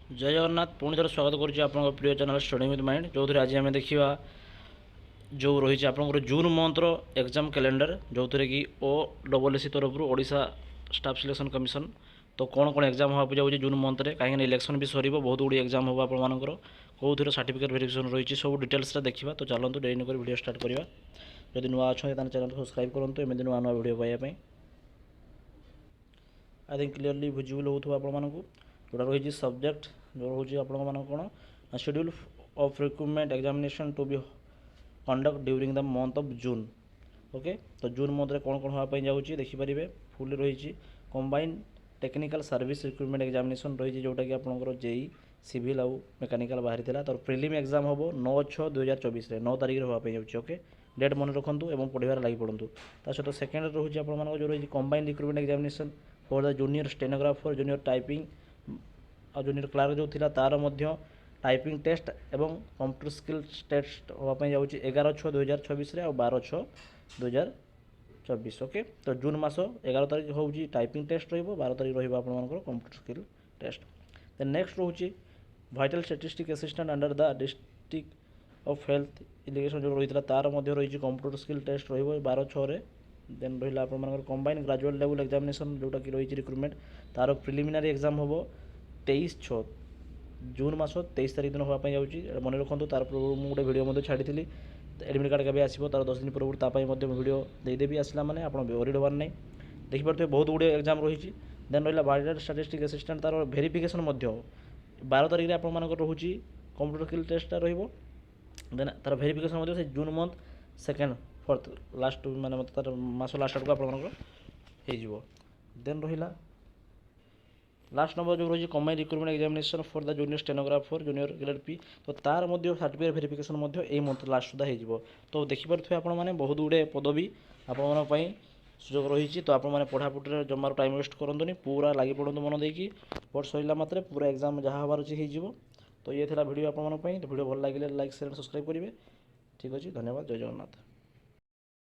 जय जगन्नाथ पुणी थर स्वागत करुच्ची आपन प्रिय चैनल स्टडी विथ माइंड जो थी आज आम देखा जो रही आपंकर जून मंथर एग्जाम कैलेंडर जो थे कि OSSC तरफ ओडिशा स्टाफ सिलेक्शन कमिशन तो कौन कौन एग्जाम हाँक जाऊँगी जून मंथरे कहीं इलेक्शन भी सर बहुत गुड़ी एग्जाम हम आपर कौ थी सर्टिफिकेट भेरिफिकेशन रही सब डिटेल्स देखा तो चलते डेरी नक वीडियो स्टार्ट करवा जदि नुआ अच्छा चैनल सब्सक्राइब करूँ एमती नुआ नुआ वीडियो पाइबा आई थिंक क्लीयरली विजिबल होगा आपको जोटा रही सब्जेक्ट जो रोचे आप कौन schedule of recruitment examination to be conduct during the month of June okay तो जून मंथ कौन कौन हाँपाई जाऊँगी देखिपारे फुल रही combined technical service recruitment examination रही जोटा कि आपंकर जेई सिविल आउ मेकानिकल बाहरी तर प्रिलिम एग्जाम हम 9/6/2024 9 तारिख हाँपाई जाऊँगी ओके डेट मन रखु और पढ़ार लगी पड़ू ता सहित सेकेंड रोचे आप जो रही combined recruitment examination for the junior stenographer junior typing और जूनियर क्लार्क जो थी तार टाइपिंग टेस्ट एवं कंप्यूटर स्किल्स टेस्ट हाँपाई जाऊँगी 11/6/2024 और 12/6/2024 ओके तो जून मास 11 तारिख हूँ टाइपिंग टेस्ट रो 12 तारिख रहा computer skill test then next रोचे vital statistic assistant under the district of health irrigation जो रही तार रही कंप्यूटर स्किल टेस्ट रो 12/6 देन रहा आप कंबाइन ग्रेजुएट लेवल एग्जामिनेशन जोटा कि रही रिक्रूटमेंट तार प्रिलिमिनारी एग्जाम हम 23/6 जून मास 23 तारिख दिन हाँपाई जाऊँगी मन रखु तार पूर्व मुझे वीडियो छाड़ी एडमिट कार्ड केवे आसो तार 10 दिन पूर्व वीडियो देदेवी आसला मैंने आप वरीड हबार नहीं देखिपे बहुत गुड़े एग्जाम रही देन रहा भाइटाल स्टैटिस्टिक असिस्टेंट तार भेरिफिकेशन 12 तारिख आप रोचे कंप्यूटर स्किल टेस्टा देन तार भेरिफिकेशन से June month second fourth last माने तार मास लास्ट आड़क आप देन रहा लास्ट नंबर जो रही combined recruitment examination for the junior stenographer junior grade P तो तार सर्टिफिकेट भेरिफिकेशन यही मंथ लास्ट सुधा हो तो देखिपे आप बहुत गुड़े पदवी आपण सुजोग रही तो आप पढ़ापढ़ी जमार टाइम वेस्ट करूँ पूरा लगी पड़ू मन देकी पढ़ सरला मात्रे पूरा एग्जाम जहाँ हबार अच्छे हो तो ये भिडियो आप भिडियो भल लगे लाइक शेयर सब्सक्राइब करेंगे ठीक अच्छे धन्यवाद जय जगन्नाथ।